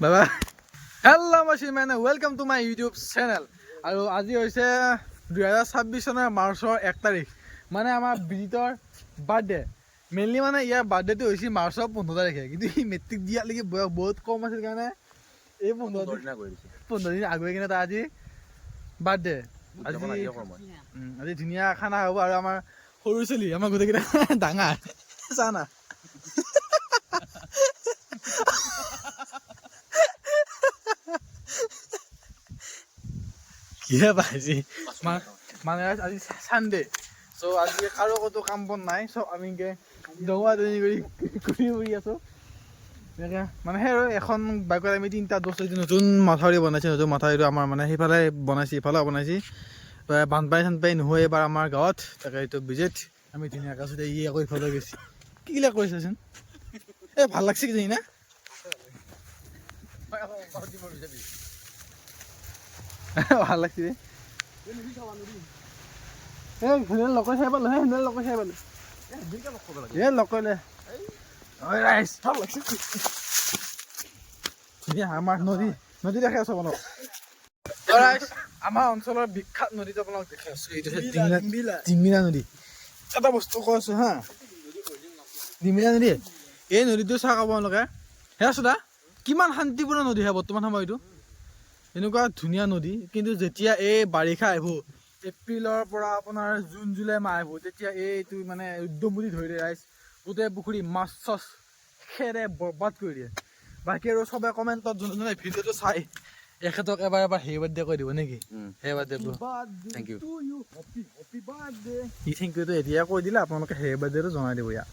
বাবা hello' machine মানে welcome to my YouTube channel. আৰু আজি হৈছে 2026 চনৰ মাৰ্চৰ 1 তাৰিখ, মানে আমাৰ বিজিতৰ বাৰ্থডে। মেইনলি মানে ইয়াৰ বাৰ্থডেটো হৈছে মাৰ্চৰ 15 তাৰিখে, কিন্তু সি মেট্ৰিক দিয়ালৈকে বয়স বহুত কম আছিল কাৰণে এই 15 দিন আগুৱাই কিনে তাৰ আজি বাৰ্থডে। আজি ধুনীয়া খানা হ'ব আৰু আমাৰ সৰু চলি আমাৰ গোটেইকেইটা ডাঙৰ চা না কিহে পাইছি মানে আজি চানডে, চ' আজি কাৰো ক'তো কাম বন নাই, চব আমি দৌৰা দৌৰি কৰি ঘূৰি ফুৰি আছোঁ এনেকৈ। মানে সেই আৰু এখন বাইকত আমি 3টা দোষ নতুন মাথাউৰি বনাইছে। নতুন মাথাউৰিটো আমাৰ মানে সেইফালে বনাইছে, ইফালেও বনাইছে। বানপানী চানপানী নহয় এইবাৰ আমাৰ গাঁৱত, তাকে এইটো বিজেত আমি ধুনীয়াকৈ আছোঁ। ই আকৌ ইফালে গৈছে, কিগিলা কৰিছেচোন এই ভাল লাগছে কিজানি না। ভাল লাগছে লগৰ চাই পালো লগৰ চাই পালো লগ কৰিলে ধুনীয়া আমাৰ নদী দেখাই আছো আপোনাক। আমাৰ অঞ্চলৰ বিখ্যাত নদীটো আপোনাক দেখাই আছো, এইটো ডিমিলা নদী। এটা বস্তু কৈ আছো হা, ডিমিলা নদী, এই নদীটো চাওক আপোনালোকে। সেয়া চোদা কিমান শান্তিপূৰ্ণ নদী হয় বৰ্তমান সময়টো, এনেকুৱা ধুনীয়া নদী। কিন্তু যেতিয়া এই বাৰিষা আহিব, এপ্ৰিলৰ পৰা আপোনাৰ জুন জুলাই মাহ আহিব, তেতিয়া এইটো মানে উদ্যম বুলি ধৰি দিয়ে ৰাইজ। গোটেই পুখুৰী মাছ চাছ খেৰে বৰবাদ কৰি দিয়ে। বাকী আৰু চবে কমেণ্টত যোনে ভিডিঅ'টো চাই এখেতক এবাৰ হেৰি বাৰ্থডে কৈ দিব নেকি? হেৰি বাৰ্থডে থেংক ইউ। ই থেংক ইউটো এতিয়া কৈ দিলে, আপোনালোকে হেৰি বাৰ্থডেটো জনাই দিব ইয়াক।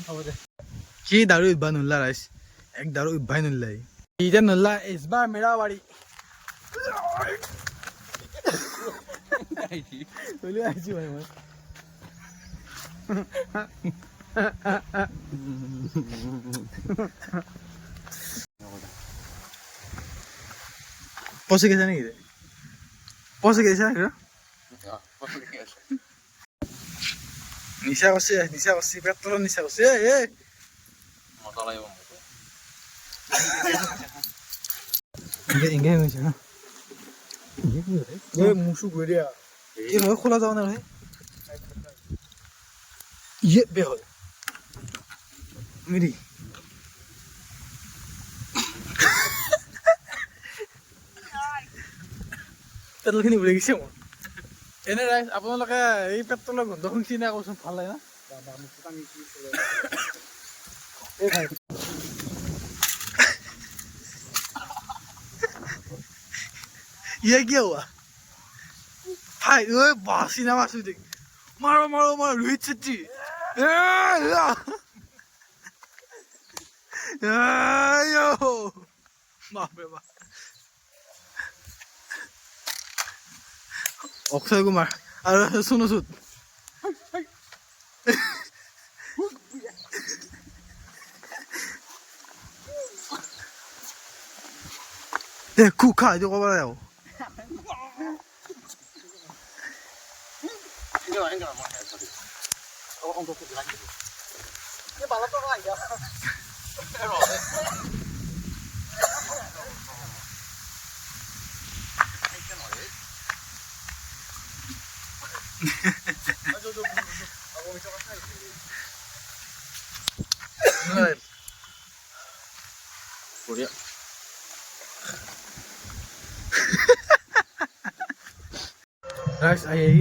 হ'ব দে। কি দাৰু উঠবা নোলা ৰাইজ, এক দাৰু উঠবাই নোলা ইটা নোলা ইছবাৰ মেৰা বাৰী আহিছো ভাই মই পচি গৈছে নেকি? পচি গৈছে নিচা কৰছি পেট্ৰলৰ নিচা কৰছি। এংগে হৈছে না মুচু গৰিয়া এই নহয় খোলা যাও না ইয়ে বে হ'ল মিৰি পেট্ৰলখিনি উৰি গৈছে মোৰ। এনে ৰাইজ আপোনালোকে এই পেট্ৰলৰ গোন্ধ শুনছি না কচোন, ভাল লাগে না? ये क्या हुआ भाई? ओए बासी ना बासी देख, मारो रोहित शेट्टी यो बाप रे बाप। অক্ষয় কুমাৰ আৰু সোনু সুদ দে কুকা এইটো ক'ব লাগিব।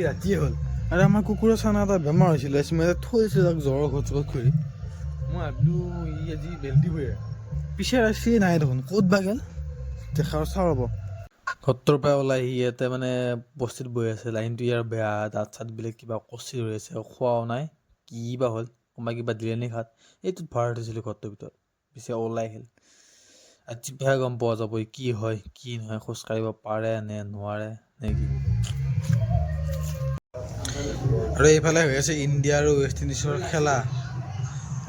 ৰাতিয়ে হ'ল আৰু আমাৰ কুকুৰৰ চানা এটা বেমাৰ হৈছিলে, মই থৈছো তাক জ্বৰ ঘৰত কৰি। মই ভাবিলো ই আজি বেল্টি বৈ পিছে ৰাখি নাই দেখোন, ক'ত বা গেল দেখা চাওঁ ৰ'ব। ঘৰটোৰ পৰা ওলাই আহি ইয়াতে মানে বস্তিত বহি আছে। লাইনটো ইয়াৰ বেয়া, দাঁত চাতবিলাক কিবা কচি হৈ আছে, খোৱাও নাই। কি বা হ'ল, কোনোবা কিবা দিলে নি খাত। এইটোত ভৰাই থৈছিলোঁ ঘৰটোৰ ভিতৰত, পিছে ওলাই আহিল। আজিহে গম পোৱা যাব কি হয় কি নহয়, খোজকাঢ়িব পাৰে নে নোৱাৰে নে কি। আৰু এইফালে হৈ আছে ইণ্ডিয়া আৰু ৱেষ্ট ইণ্ডিজৰ খেলা,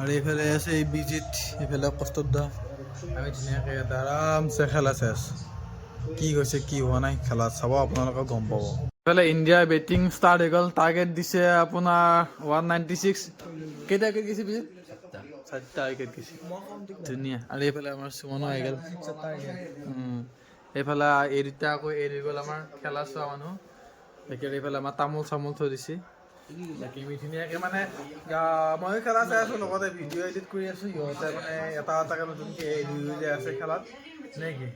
আৰু এইফালে আছে এই বিজিত, এইফালে কষ্টত দা। আমি ধুনীয়াকৈ ইয়াতে আৰামছে খেলা চাই আছোঁ। কি হৈছে কি হোৱা নাই খেলা চাব, আপোনালোকে গম পাব। এইফালে ইণ্ডিয়াৰ বেটিং ষ্টাৰ্ট হৈ গ'ল। টাৰ্গেট দিছে আপোনাৰ 196। কেইটা উইকেট গৈছে পিছে? 4টা উইকেট গৈছে। ধুনীয়া। আৰু এইফালে আমাৰ সুমনো আহি গ'ল। এইফালে এই দুটা আকৌ এৰি গ'ল আমাৰ খেলা চোৱা মানুহ। এইফালে আমাৰ তামোল চামোল থৈ দিছে। বাকী ধুনীয়াকৈ মানে ময়ো খেলা চাই আছোঁ, লগতে ভিডিঅ' এডিট কৰি আছোঁ। সিহঁতে মানে এটা এটাকৈ নতুনকৈ এৰি যে আছে খেলাত নেকি।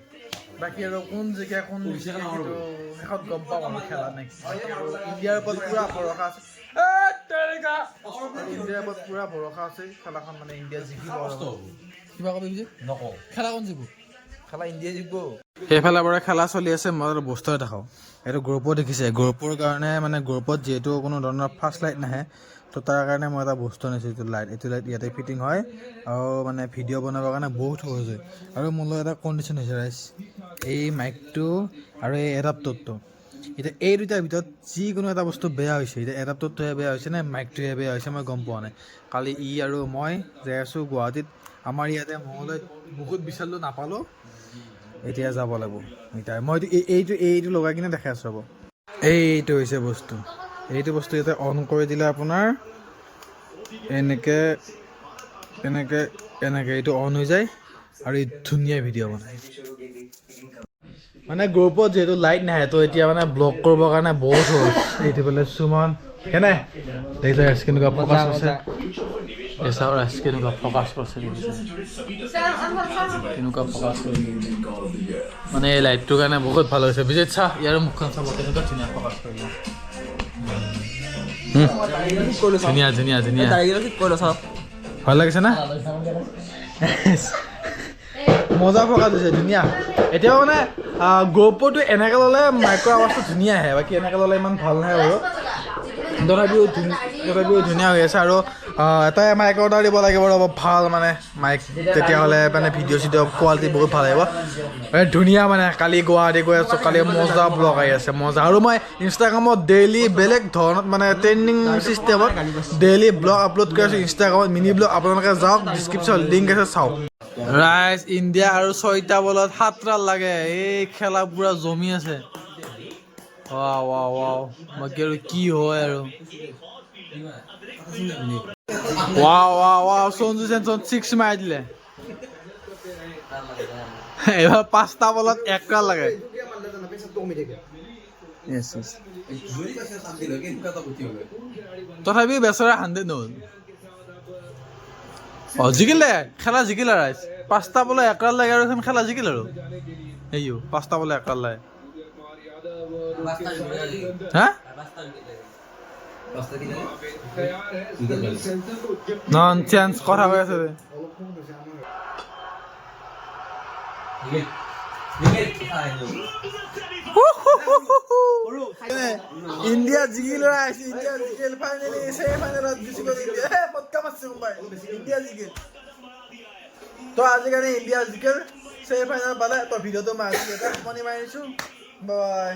বাকী আৰু কোন জেগা কোন শেষত গম পাম আৰু খেলা নেকি। ইণ্ডিয়াৰ ওপৰত পূৰা ভৰসা আছে। ইণ্ডিয়াৰ ওপৰত পূৰা ভৰসা আছে। খেলাখন মানে ইণ্ডিয়া জিকিব। কিবা ক'ব বুজি নকওঁ। খেলা কোন জিকিব? খেলা ইণ্ডিয়া জিকিব। সেইফালে বাৰু খেলা চলি আছে। মই অলপ বস্তু এটা দেখাওঁ। এইটো গ্ৰুপত দেখিছে। গ্ৰুপৰ কাৰণে মানে গ্ৰুপত যিহেতু কোনো ধৰণৰ ফাৰ্ষ্ট লাইট নাহে, তো তাৰ কাৰণে মই এটা বস্তু আনিছোঁ। এইটো লাইট ইয়াতে ফিটিং হয় আৰু মানে ভিডিঅ' বনাবৰ কাৰণে বহুত সহজ হয়। আৰু মোৰ লগত এটা কণ্ডিশ্যন হৈছে ৰাইজ, এই মাইকটো আৰু এই এডাপ্টৰটো। এতিয়া এই দুটাৰ ভিতৰত যিকোনো এটা বস্তু বেয়া হৈছে। এতিয়া এডাপ্টৰটোহে বেয়া হৈছে নে মাইকটোহে বেয়া হৈছে মই গম পোৱা নাই। কালি আৰু মই যাই আছোঁ গুৱাহাটীত। আমাৰ ইয়াতে মঙলদৈত বহুত বিচাৰিলোঁ, নাপালোঁ। এতিয়া যাব লাগিব। এতিয়া মই এইটো লগাই কিনে দেখাই আছোঁ। ৰ'ব, এইটো হৈছে বস্তু। এইটো বস্তু ইয়াতে অন কৰি দিলে আপোনাৰ এনেকৈ এইটো অন হৈ যায় আৰু এই ধুনীয়া ভিডিঅ' বনায়। মানে গ্ৰুপত যিহেতু লাইট নাহে, তো এতিয়া মানে ব্লগ কৰিবৰ কাৰণে বহুত সহজ। এইটো বোলে সুমন কেনে দেখিছে কেনেকুৱা ফ'কাছ কৰিছে। কেনেকুৱা ফ'কাছ কৰিছে, কেনেকুৱা ফ'কাছ কৰিছে। মানে এই লাইটটোৰ কাৰণে বহুত ভাল হৈছে। বিজয় চা ইয়াৰ মুখখন চাব, কেনেকুৱা ধুনীয়া ফ'কাছ কৰিছে। ধুনীয়া ধুনীয়া ধুনীয়া ভাল লাগিছে না? মজা ফ'কাছ হৈছে, ধুনীয়া। এতিয়াও মানে গ্ৰুপটো এনেকৈ ল'লে মাইকৰ আৱাজটো ধুনীয়া আহে। বাকী এনেকৈ ল'লে ইমান ভাল নাহে বাৰু। তথাপিও ধুনীয়া হৈ আছে। আৰু এটাই মাইক অৰ্ডাৰ দিব লাগিব ৰ'ব, ভাল মানে মাইক। তেতিয়াহ'লে মানে ভিডিঅ' চিডিঅ' কোৱালিটি বহুত ভাল আহিব। ধুনীয়া মানে কালি গুৱাহাটী গৈ আছোঁ। কালি মজা ব্লগ আহি আছে, মজা। আৰু মই ইনষ্টাগ্ৰামত ডেইলি বেলেগ ধৰণত মানে ট্ৰেণ্ডিং ছিষ্টেমত ডেইলি ব্লগ আপলোড কৰি আছোঁ ইনষ্টাগ্ৰামত। মিনি ব্লগ আপোনালোকে যাওক, ডিছক্ৰিপশ্যন লিংক আছে, চাওক। ৰাইজ ইণ্ডিয়া আৰু 6টা বলত 7 ৰান লাগে। এই খেলা পূৰা জমি আছে। বাকী আৰু কি হয় আৰু সঞ্জু চেমছন 6 মাৰি দিলে। এইবাৰ 5টা বলত 1 ৰান লাগে। তথাপিও বেচৰা 100 নহ'ল। জিকিলে, খেলা জিকিলে ৰাইজ। 5টা বলত 1 ৰান লাগে আৰু এখন খেলা জিকিল আৰু। 5টা বলত 1 ৰান লাগে। হা ননচেন্স কথা কৈ আছে। ইণ্ডিয়া জিকিল ৰাইজ। India জিকিল finally. ছেমিফাইনেলত গুচি গ'ল ইণ্ডিয়া। ইণ্ডিয়া জিকিল। তো আজিকালি ইণ্ডিয়া জিকিল, ছেমিফাইনেল পালে। তো ভিডিঅ'টো মই আজি এটা সামৰণি মাৰিছোঁ। বাই।